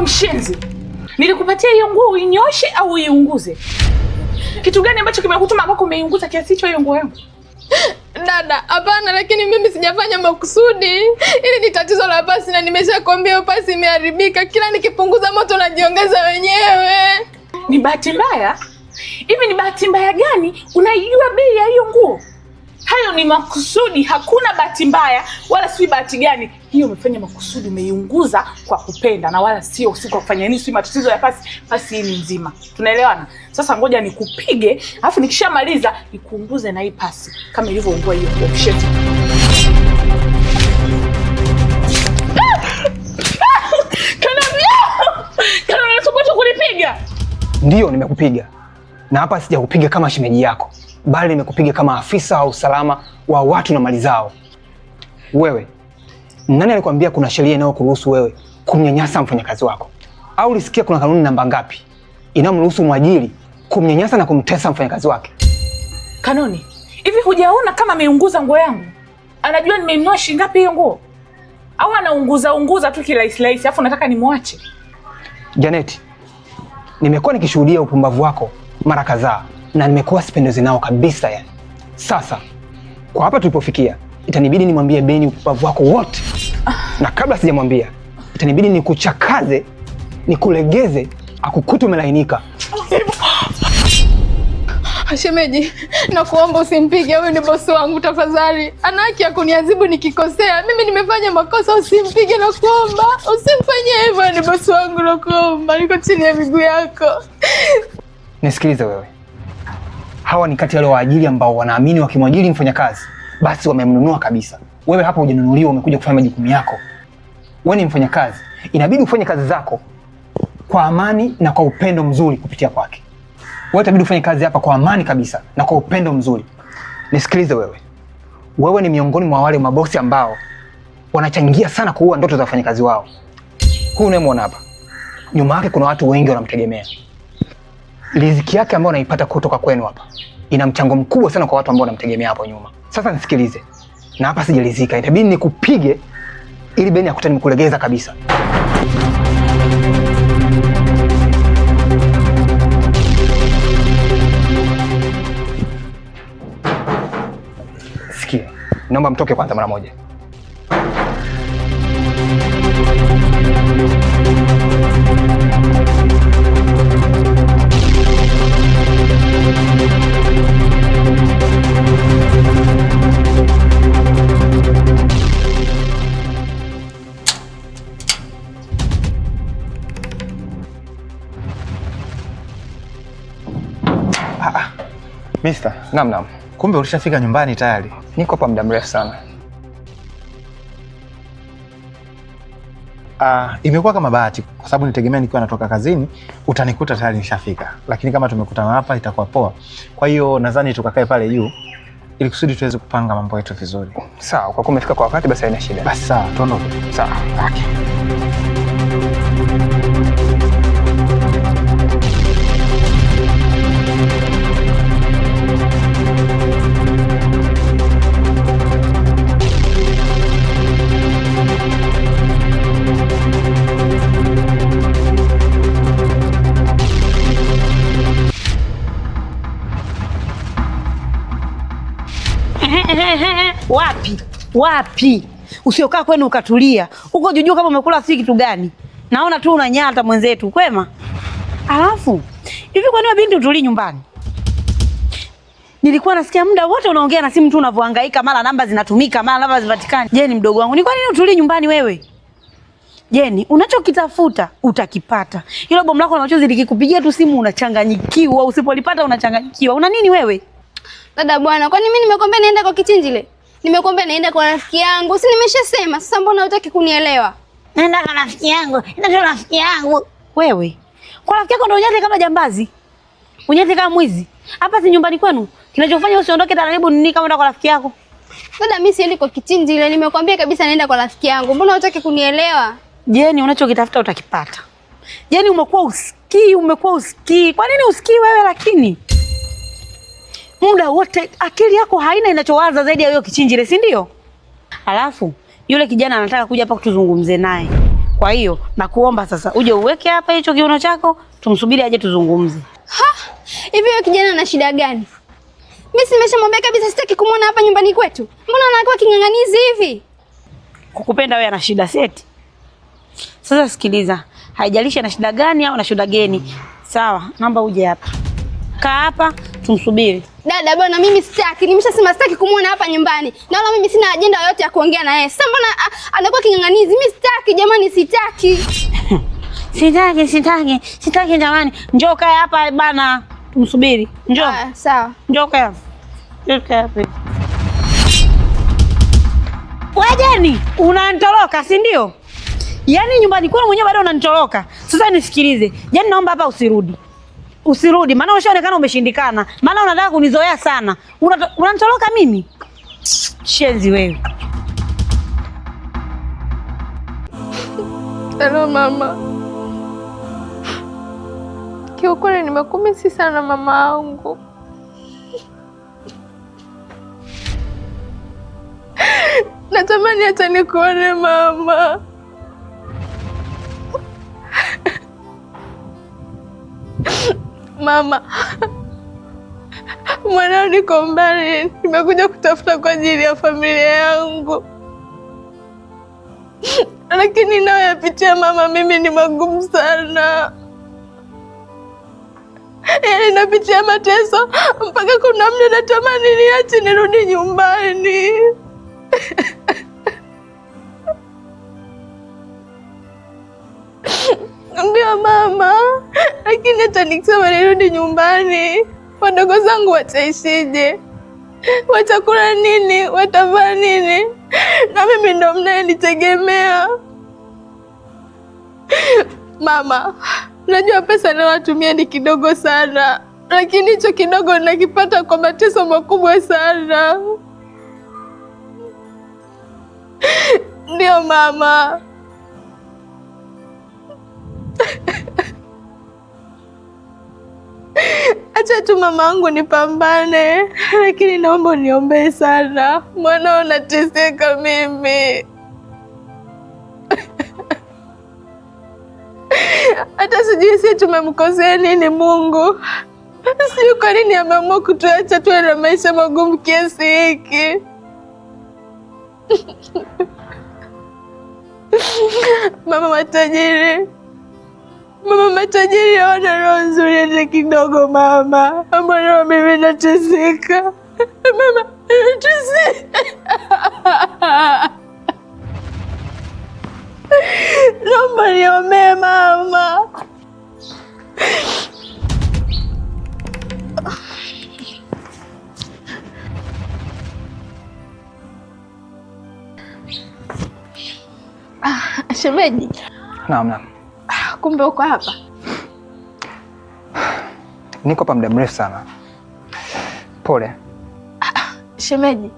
mshenzi. Nilikupatia hiyo nguo uinyoshe au uiunguze? Kitu gani ambacho kimekutuma mpaka umeiunguza kiasi hicho hiyo nguo yangu? Dada, hapana, lakini mimi sijafanya makusudi. Ili ni tatizo la pasi na nimeshakwambia hiyo pasi imeharibika. Kila nikipunguza moto najiongeza wenyewe. Ni bahati mbaya? Hivi ni bahati mbaya gani? Unaijua bei ya hiyo nguo? Hayo ni makusudi, hakuna bahati mbaya wala si bahati gani. Hiyo umefanya makusudi, umeiunguza kwa kupenda na wala sio usiku kwa kufanya nini, si matatizo ya pasi. Pasi hii ni nzima. Tunaelewana? Sasa ngoja nikupige, alafu nikishamaliza nikuunguze na hii pasi kama ilivyoungua hiyo option. Kana unataka kunipiga? Ndio nimekupiga. Na hapa sijakupiga kama shemeji yako, bali nimekupiga kama afisa wa usalama wa watu na mali zao. Wewe, nani alikwambia kuna sheria inayokuruhusu wewe kumnyanyasa mfanyakazi wako? Au ulisikia kuna kanuni namba ngapi inayomruhusu mwajiri kumnyanyasa na kumtesa mfanyakazi wake? Kanuni? Hivi hujaona kama ameunguza nguo yangu? Anajua nimeinunua shilingi ngapi hiyo nguo? Au anaunguza tu kirahisi afu nataka nimwache? Janeti, nimekuwa nikishuhudia upumbavu wako mara kadhaa na nimekuwa sipendezi nao kabisa yani. Sasa kwa hapa tulipofikia, itanibidi nimwambie Beni upumbavu wako wote. Na kabla sijamwambia, itanibidi nikuchakaze, nikulegeze, akukute umelainika. Shemeji, nakuomba usimpige, huyu ni bosi wangu tafadhali. Ana haki ya kuniadhibu nikikosea. Mimi nimefanya makosa, usimpige nakuomba. Usimfanyie hivyo, ni bosi wangu nakuomba. Niko chini ya miguu yako. Nisikilize wewe. Hawa ni kati ya wale waajiri ambao wanaamini wakimwajiri mfanyakazi basi wamemnunua kabisa. Wewe hapa hujanunuliwa, umekuja kufanya majukumu yako. Wewe ni mfanyakazi, inabidi ufanye kazi zako kwa amani na kwa upendo mzuri kupitia kwake. Wewe itabidi ufanye kazi hapa kwa amani kabisa na kwa upendo mzuri. Nisikilize wewe. Wewe ni miongoni mwa wale mabosi ambao wanachangia sana kuua ndoto za wafanyakazi wao. Huyu unayemwona hapa, nyuma yake kuna watu wengi wanamtegemea. Riziki yake ambayo anaipata kutoka kwenu hapa ina mchango mkubwa sana kwa watu ambao wanamtegemea hapo nyuma. Sasa nisikilize. Na hapa sijalizika. Itabidi nikupige ili Beni akutane nimekulegeza kabisa. Sikia, naomba mtoke kwanza mara moja. Mister, Naam. kumbe ulishafika nyumbani tayari? Niko hapa muda mrefu sana. Imekuwa kama bahati kwa sababu nitegemea nikiwa natoka kazini utanikuta tayari nishafika. Lakini kama tumekutana hapa itakuwa poa. Kwa hiyo nadhani tukakae pale juu ili kusudi tuweze kupanga mambo yetu vizuri. Sawa, kwa kuwa umefika kwa wakati basi haina shida. Basi sawa, tuondoke. Sawa. Okay. Wapi? Usiokaa kwenu ukatulia. Uko jujua kama umekula si kitu gani. Naona tu unanyata mwenzetu, kwema? Alafu, hivi kwa nini binti utulii nyumbani? Nilikuwa nasikia muda wote unaongea na simu tu unavyohangaika, mara namba zinatumika, mara namba zipatikani. Jeni mdogo wangu, ni kwa nini utulii nyumbani wewe? Jeni, unachokitafuta utakipata. Hilo bomu lako la machozi likikupigia tu simu unachanganyikiwa, usipolipata unachanganyikiwa. Una nini wewe? Dada bwana, kwani mimi nimekwambia naenda kwa kichinjile? Nimekwambia naenda kwa rafiki yangu. Si nimeshasema? Sasa mbona hutaki kunielewa? Naenda kwa rafiki yangu. Nenda kwa rafiki yangu. Wewe. Kwa rafiki yako ndio unyate kama jambazi. Unyate kama mwizi. Hapa si nyumbani kwenu. Kinachofanya usiondoke taratibu nini kama unaenda kwa rafiki yako? Dada, mimi siendi kwa kichinjile. Nimekwambia kabisa naenda kwa rafiki yangu. Mbona hutaki kunielewa? Jeni, unachokitafuta utakipata. Jeni, umekuwa usikii. Kwa nini usikii wewe lakini? Muda wote akili yako haina inachowaza zaidi ya hiyo kichinjile, si ndio? Alafu yule kijana anataka kuja hapa kutuzungumze naye. Kwa hiyo nakuomba sasa uje uweke hapa hicho kiuno chako, tumsubiri aje tuzungumze. Hivi wewe kijana na shida gani? Mimi simeshamwambia kabisa sitaki kumuona hapa nyumbani kwetu. Mbona anakuwa king'ang'anizi hivi? Kukupenda wewe ana shida seti. Sasa sikiliza, haijalishi ana shida gani au ana shida gani. Sawa, naomba uje hapa. Kaa hapa tumsubiri. Dada bwana, mimi sitaki. Nimeshasema sitaki kumuona hapa nyumbani. Na wala mimi sina ajenda yoyote ya kuongea na yeye. Sasa mbona anakuwa king'ang'anizi? Mimi sitaki jamani, sitaki. Sitaki jamani. Njoo kae hapa bana. Tumsubiri. Njoo. Sawa. Njoo kae hapa. Njoo kae hapa. Wewe Jeni, unanitoroka, si ndio? Yaani nyumbani kwako mwenyewe bado unanitoroka. Sasa nisikilize. Jeni, naomba hapa usirudi. Usirudi, maana ushaonekana umeshindikana. Maana unataka kunizoea sana. Unanitoroka mimi? Shenzi wewe. Hello mama. Kiukweli nimekumisi sana mama yangu. Natamani hata nikuone mama. Mama, mwanao niko mbali, nimekuja kutafuta kwa ajili ya familia yangu. Lakini nayoyapitia mama mimi ni magumu sana. Yaani napitia mateso mpaka kuna muda natamani niache nirudi nyumbani. Ndio mama, lakini hata nikisema nirudi nyumbani, wadogo zangu wataishije? Watakula nini? Watavaa nini? Na mimi ndo mnayenitegemea. Mama, najua pesa nayowatumia ni kidogo sana, lakini hicho kidogo nakipata kwa mateso makubwa sana. Ndio mama. Acha tu mamangu nipambane, lakini naomba uniombee sana. Mwanao nateseka mimi. Hata sijui si tumemkosea nini Mungu. Sijui kwa nini ameamua kutuacha tuwe na maisha magumu kiasi hiki. Mama matajiri hawana roho nzuri hata kidogo mama. Mbona mimi nateseka? Mama nateseka. Naomba niombe mama. Shemeji. Naam. Kumbe uko hapa? Niko hapa muda mrefu sana. Pole. Shemeji,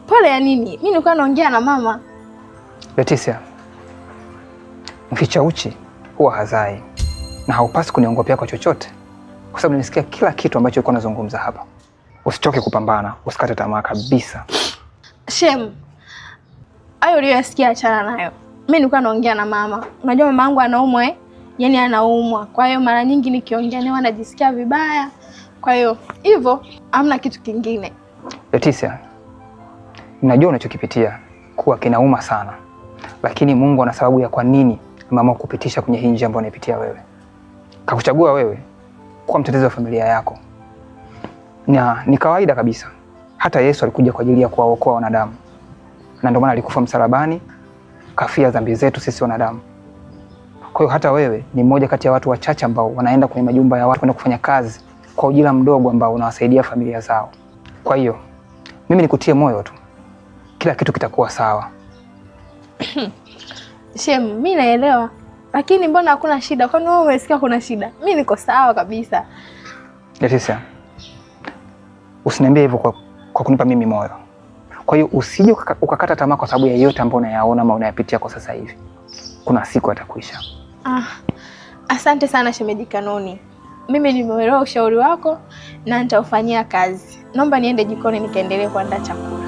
pole ya nini? Mimi nilikuwa naongea na mama. Leticia, mficha uchi huwa hazai, na haupasi kuniongopea kwa chochote, kwa sababu nilisikia kila kitu ambacho ulikuwa unazungumza hapa. Usichoke kupambana, usikate tamaa kabisa. Shem, hayo uliyosikia achana nayo. Mimi nilikuwa naongea na mama. Unajua mama yangu anaumwa Yaani anaumwa. Kwa hiyo mara nyingi nikiongea naye anajisikia vibaya. Kwa hiyo hivyo hamna kitu kingine. Leticia, ninajua unachokipitia kuwa kinauma sana, lakini Mungu ana sababu ya kwa nini ameamua kupitisha kwenye hii njia ambayo unaipitia wewe. Kakuchagua wewe kuwa mtetezi wa familia yako. Na ni kawaida kabisa. Hata Yesu alikuja kwa ajili ya kuwaokoa wanadamu. Na ndio maana alikufa msalabani, kafia dhambi zetu sisi wanadamu. Kwa hiyo hata wewe ni mmoja kati ya watu wachache ambao wanaenda kwenye majumba ya watu kwenda kufanya kazi kwa ujira mdogo ambao unawasaidia familia zao. Kwa hiyo mimi nikutie moyo tu. Kila kitu kitakuwa sawa. Shem, mimi naelewa. Lakini mbona hakuna shida? Kwani wewe umesikia kuna shida? Mimi niko sawa kabisa. Leticia, usiniambie hivyo kwa kunipa mimi moyo. Kwa hiyo usije ukakata tamaa kwa sababu ya yote ambayo unayaona ama unayapitia kwa sasa hivi. Kuna siku atakuisha. Asante sana shemeji Kanuni. Mimi nimeelewa ushauri wako na nitaufanyia kazi. Naomba niende jikoni nikaendelee kuandaa chakula.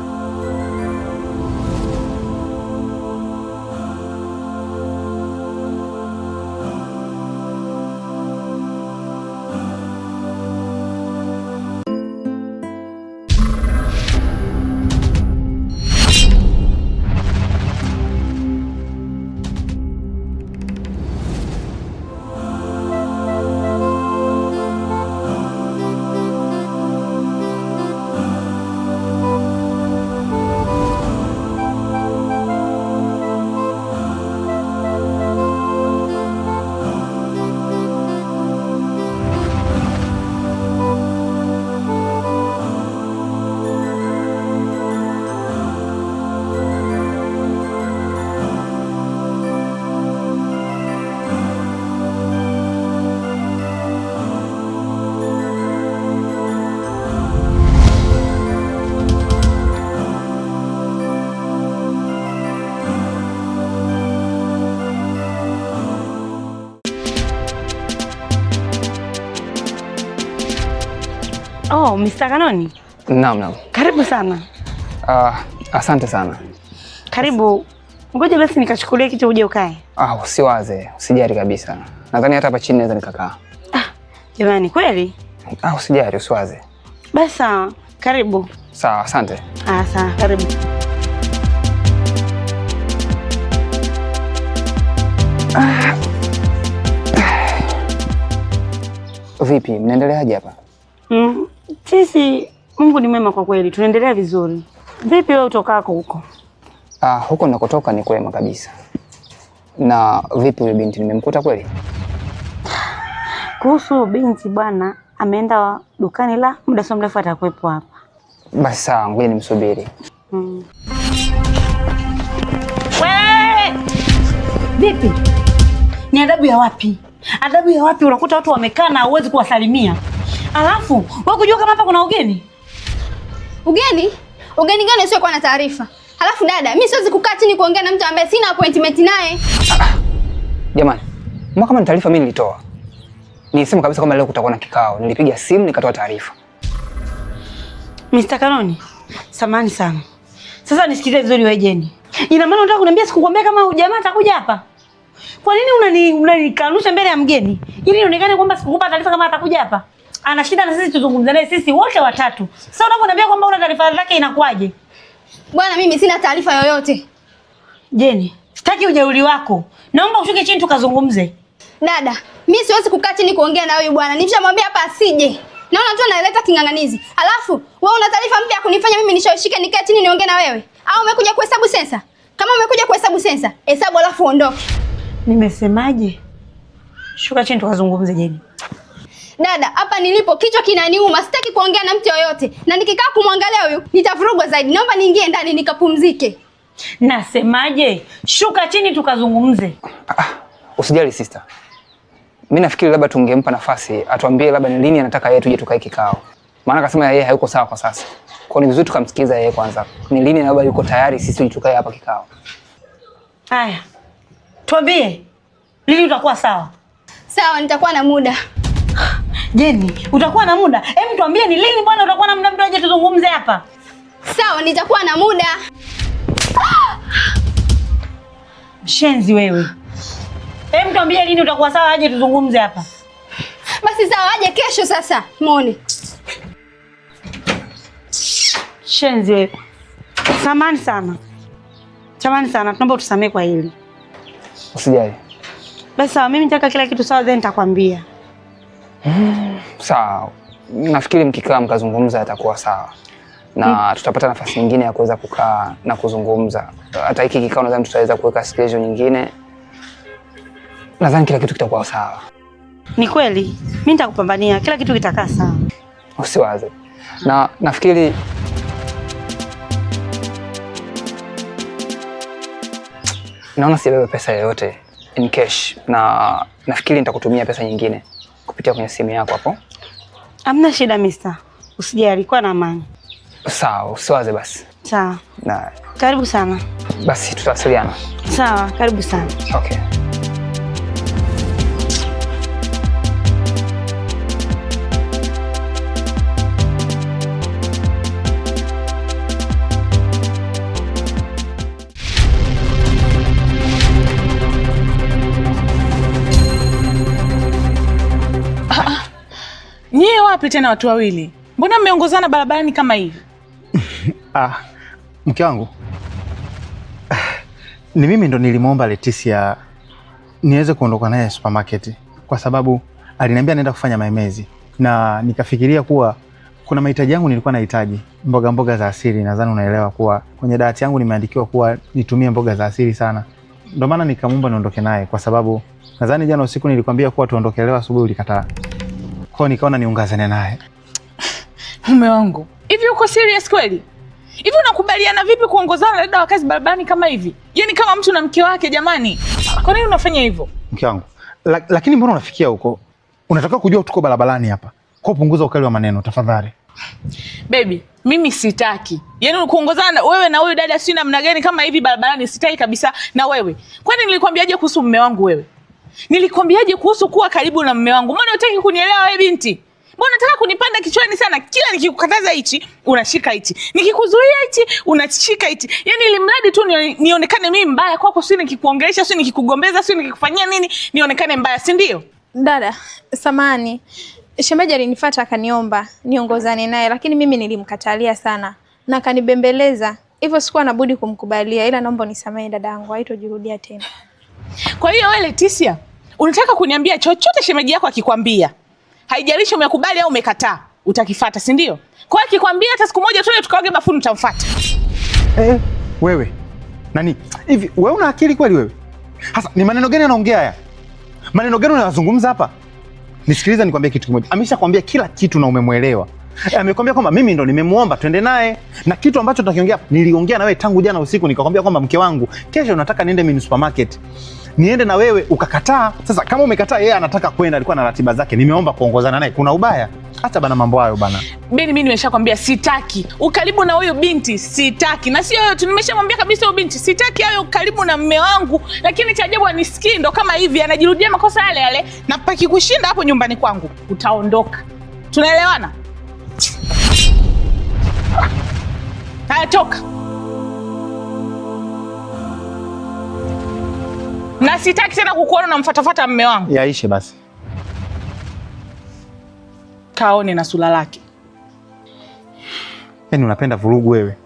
Oh, Mr. Kanoni. Naam. Karibu sana. Asante sana. Karibu. Ngoja basi nikachukulia kitu uje ukae. Usiwaze, usijali kabisa. Nadhani hata hapa chini naweza nikakaa. Jamani, kweli? Usijali, usiwaze. Basi sawa. Karibu. Sawa, asante. Sawa, karibu. Vipi, mnaendeleaje hapa? Sisi Mungu ni mwema kwa kweli. Tunaendelea vizuri. Vipi wewe utokako huko? Huko nakotoka ni kwema kabisa. Na vipi yule binti nimemkuta kweli? Kuhusu binti bwana, ameenda dukani la muda sio mrefu atakuwepo hapa. Basi sawa, ngoja nimsubiri. Wewe! Vipi? Ni adabu ya wapi? Adabu ya wapi unakuta watu wamekaa na huwezi kuwasalimia? Alafu, wewe kujua kama hapa kuna ugeni? Ugeni? Ugeni gani sio kwa na taarifa? Halafu dada, mimi siwezi kukaa chini kuongea na mtu ambaye sina appointment naye. Jamani, mbona kama ni taarifa mimi nilitoa? Nilisema kabisa kama leo kutakuwa na kikao. Nilipiga simu nikatoa taarifa. Mr. Kanoni, samahani sana. Sasa nisikilize vizuri wewe Jeni. Ina maana unataka kuniambia sikukwambia kama jamaa atakuja hapa? Kwa nini unanikanusha mbele ya mgeni? Ili ionekane kwamba sikukupa taarifa kama atakuja hapa? Ana shida na sisi tuzungumze naye sisi wote watatu. Sasa unaponiambia kwamba una taarifa zake inakuaje? Bwana, mimi sina taarifa yoyote. Jeni, sitaki ujeuri wako. Naomba ushuke chini tukazungumze. Dada, mimi siwezi kukaa chini kuongea na huyu bwana. Nimeshamwambia hapa asije. Naona tu analeta king'ang'anizi. Alafu, wewe una taarifa mpya kunifanya mimi nishawishike nikae chini niongee na wewe? Au umekuja kuhesabu sensa? Kama umekuja kuhesabu sensa, hesabu alafu ondoke. Nimesemaje? Shuka chini tukazungumze Jeni. Dada, hapa nilipo kichwa kinaniuma, sitaki kuongea na mtu yoyote. Na nikikaa kumwangalia huyu, nitavurugwa zaidi. Naomba niingie ndani nikapumzike. Nasemaje? Shuka chini tukazungumze. Usijali sister. Mimi nafikiri labda tungempa nafasi atuambie labda ni lini anataka yeye tuje tukae kikao. Maana akasema yeye hayuko sawa kwa sasa. Kwa ni vizuri tukamsikiza yeye kwanza. Ni lini labda yuko tayari sisi tuje tukae hapa kikao. Haya. Tuambie. Lini utakuwa sawa? Sawa, nitakuwa na muda. Jeni, utakuwa na muda? Hebu tuambie ni lini bwana utakuwa na muda mtu aje tuzungumze hapa? Sawa, nitakuwa na muda. Mshenzi wewe. Hebu tuambie lini utakuwa sawa aje tuzungumze hapa? Basi sawa, aje kesho sasa. Muone. Shenzi wewe. Samahani sana. Tunaomba utusamee kwa hili. Usijali. Basi sawa, mimi nitaka kila kitu sawa then nitakwambia. Sawa. Nafikiri mkikaa mkazungumza atakuwa sawa. Na tutapata nafasi nyingine ya kuweza kukaa na kuzungumza. Hata hiki kikao nadhani tutaweza kuweka schedule nyingine. Nadhani kila kitu kitakuwa sawa. Ni kweli? Mimi nitakupambania kila kitu kitakaa sawa. Usiwaze. Na nafikiri naona sibebe pesa yoyote in cash na nafikiri nitakutumia pesa nyingine kupitia kwenye simu yako hapo. Hamna shida mister. Usijali, kuwa na amani. Sawa, usiwaze basi. Sawa. Na karibu sana. Basi tutawasiliana. Sawa, karibu sana. Okay. Nyie wapi tena watu wawili? Mbona mmeongozana barabarani kama hivi? Mke wangu. Ni mimi ndo nilimwomba Leticia niweze kuondoka naye supermarket kwa sababu aliniambia naenda kufanya maemezi na nikafikiria kuwa kuna mahitaji yangu nilikuwa nahitaji mboga za asili. Nadhani unaelewa kuwa kwenye diet yangu nimeandikiwa kuwa nitumie mboga za asili sana. Ndio maana nikamwomba niondoke naye kwa sababu nadhani jana usiku nilikwambia kuwa tuondoke leo asubuhi ulikataa. Kwa nikaona niungazane naye. Mume wangu, hivi uko serious kweli? Hivi unakubaliana vipi kuongozana na dada wa kazi barabarani kama hivi? Yaani kama mtu na mke wake jamani. Kwa nini unafanya hivyo? Mke wangu. Lakini mbona unafikia huko? Unataka kujua tuko barabarani hapa. Kwa punguza ukali wa maneno tafadhali. Baby, mimi sitaki. Yaani kuongozana wewe na huyu dada si namna gani kama hivi barabarani, sitaki kabisa na wewe. Kwani nilikwambiaje kuhusu mume wangu wewe? Nilikwambiaje kuhusu kuwa karibu na mume wangu? Mbona hutaki kunielewa wewe binti? Mbona unataka kunipanda kichwani sana? Kila nikikukataza hichi, unashika hichi. Nikikuzuia hichi, unashika hichi. Yaani ili mradi tu nionekane mimi mbaya kwako, si nikikuongelesha, si nikikugombeza, si nikikufanyia nini, nionekane mbaya, si ndio? Dada, samani. Shemeji alinifuata akaniomba niongozane naye, lakini mimi nilimkatalia sana na akanibembeleza. Hivyo sikuwa na budi kumkubalia, ila naomba unisamehe dadangu, haitojirudia tena. Kwa hiyo wewe Leticia, unataka kuniambia chochote shemeji yako akikwambia, haijalishi umekubali au umekataa, utakifuata, si ndio? Kwa hiyo akikwambia hata siku moja tuende tukaoge bafuni, utamfuata? Wewe nani hivi? Wewe una akili kweli wewe? Sasa ni maneno gani anaongea haya? Maneno gani unayazungumza hapa? Nisikiliza nikwambie kitu kimoja. Ameshakwambia kila kitu na umemwelewa. Amekwambia kwamba mimi ndo nimemuomba twende naye, na kitu ambacho tunakiongea niliongea na wewe tangu jana usiku, nikakwambia kwamba mke wangu, kesho nataka niende mini supermarket. Niende na wewe ukakataa. Sasa kama umekataa, yeye anataka kwenda, alikuwa na ratiba zake, nimeomba kuongozana naye. Kuna ubaya? Acha bana mambo hayo bana. Beni, mimi nimeshakwambia sitaki ukaribu na huyo binti, sitaki. Na sio wewe tu, nimeshamwambia kabisa huyo binti sitaki awe karibu na mume wangu, lakini cha ajabu anisikii, ndo kama hivi anajirudia makosa yale yale, na pakikushinda hapo nyumbani kwangu utaondoka. Tunaelewana? Haya, toka. Na sitaki tena kukuona unamfuatafuata mume wangu. Yaishe basi. Kaone na sura lake. Yaani unapenda vurugu wewe.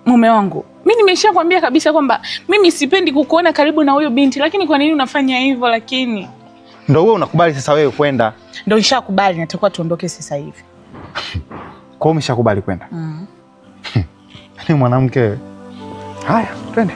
Mume wangu, mimi nimeshakwambia kabisa kwamba mimi sipendi kukuona karibu na huyo binti, lakini kwa nini unafanya hivyo? Lakini ndio wewe unakubali sasa wewe kwenda. Ndio nishakubali, natakiwa tuondoke sasa hivi. Kwa hiyo umeshakubali kwenda? Ni mwanamke wewe. Haya, twende.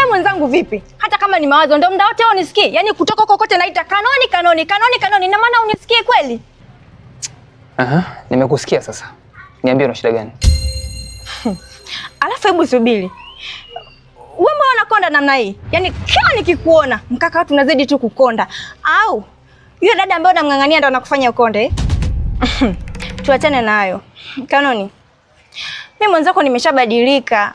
Mwenzangu vipi? Hata kama ni mawazo ndio muda wote unisikii. Yaani kutoka kokote naita kanoni kanoni kanoni kanoni, na maana unisikii kweli? Nimekusikia sasa. Niambie una shida gani? Alafu hebu subiri. Wewe mbona unakonda namna hii? Yaani kila nikikuona mkaka watu unazidi tu kukonda. Au yule dada ambaye unamng'ang'ania ndo anakufanya ukonde? Tuachane na hayo. Kanoni, mimi mwanzako nimeshabadilika.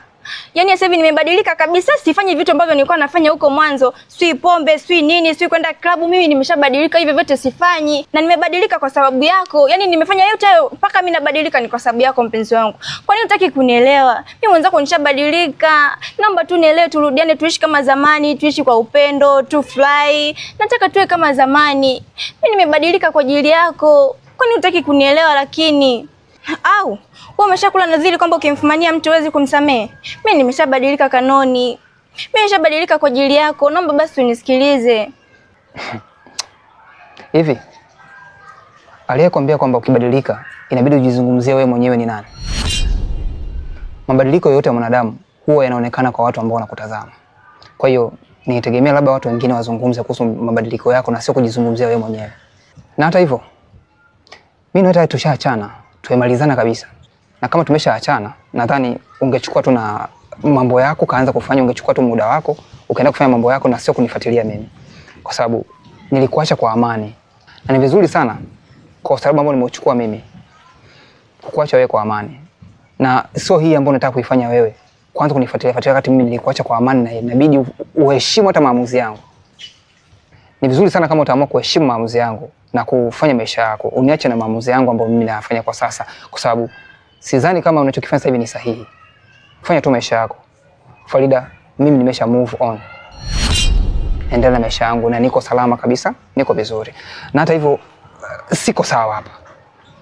Yaani sasa hivi nimebadilika kabisa, sifanyi vitu ambavyo nilikuwa nafanya huko mwanzo, si pombe, si nini, si kwenda klabu. Mimi nimeshabadilika, hivyo vyote sifanyi, na nimebadilika kwa sababu yako. Yaani nimefanya yote hayo mpaka mimi nabadilika ni kwa sababu yako mpenzi wangu. Kwa nini hutaki kunielewa? Mimi mwanzako nishabadilika. Naomba tu nielewe, turudiane, tuishi kama zamani, tuishi kwa upendo, tu fly. Nataka tuwe kama zamani. Mimi nimebadilika kwa ajili yako. Kwa nini hutaki kunielewa lakini? Au wewe umeshakula nadhiri kwamba ukimfumania mtu huwezi kumsamehe? Mimi nimeshabadilika Kanoni. Mimi nimeshabadilika kwa ajili yako. Naomba basi unisikilize. Hivi aliyekwambia kwamba ukibadilika inabidi ujizungumzie wewe mwenyewe ni nani? Mabadiliko yote ya mwanadamu huwa yanaonekana kwa watu ambao wanakutazama. Kwa hiyo nitegemea labda watu wengine wazungumze kuhusu mabadiliko yako na sio kujizungumzia wewe mwenyewe. Na hata hivyo mimi na wewe tushaachana, tumemalizana kabisa. Na kama tumeshaachana, nadhani ungechukua tu na mambo yako kaanza kufanya, ungechukua tu muda wako ukaenda kufanya mambo yako na sio kunifuatilia mimi. Kwa sababu nilikuacha kwa amani. Na ni vizuri sana kwa sababu ambayo nimeuchukua mimi kukuacha wewe kwa amani. Na sio hii ambayo nataka kuifanya wewe. Kwanza kunifuatilia wakati mimi nilikuacha kwa amani, na inabidi uheshimu hata maamuzi yangu. Ni vizuri sana kama utaamua kuheshimu maamuzi yangu na kufanya maisha yako. Uniache na maamuzi yangu ambayo mimi nayafanya kwa sasa, kwa sababu sidhani kama unachokifanya sasa hivi ni sahihi. Fanya tu maisha yako. Farida, mimi nimesha move on. Endelea na maisha yangu na niko salama kabisa, niko vizuri. Na hata hivyo siko sawa hapa.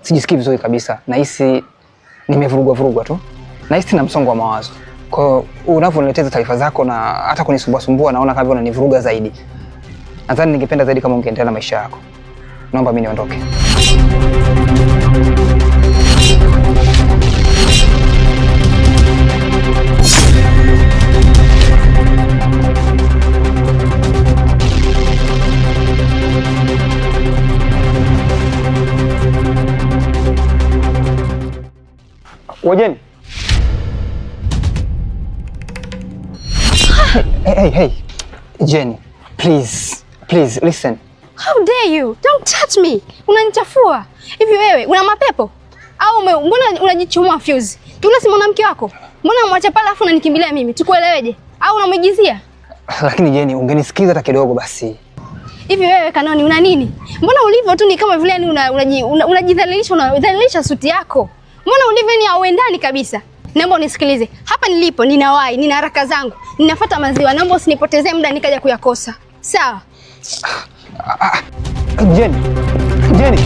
Sijisikii vizuri kabisa. Nahisi nimevurugwa tu. Nahisi na msongo wa mawazo. Kwa hiyo unavyoniletea taarifa zako na hata kunisumbua naona kama unanivuruga zaidi. Nadhani ningependa zaidi kama ungeendelea na maisha yako. Naomba mimi niondoke. Wajeni. Hey. Jenny, please listen. How dare you? Don't touch me. Unanichafua. Hivi wewe una mapepo? Au mbona unajichomoa fuse? Yule si mwanamke wako? Mbona umwacha pale afu unanikimbilia mimi? Tukueleweje? Au unamwigizia? Lakini Jenny, ungenisikiza hata kidogo basi. Hivi wewe Kanoni una nini? Mbona ulivyo tu ni kama vile unajidhalilisha, unadhalilisha suti yako. Mbona ulivyo ni hauendani kabisa? Naomba unisikilize. Hapa nilipo ninawahi, nina haraka zangu. Ninafuata maziwa. Naomba usinipotezee muda nikaja kuyakosa. Sawa? Jenny.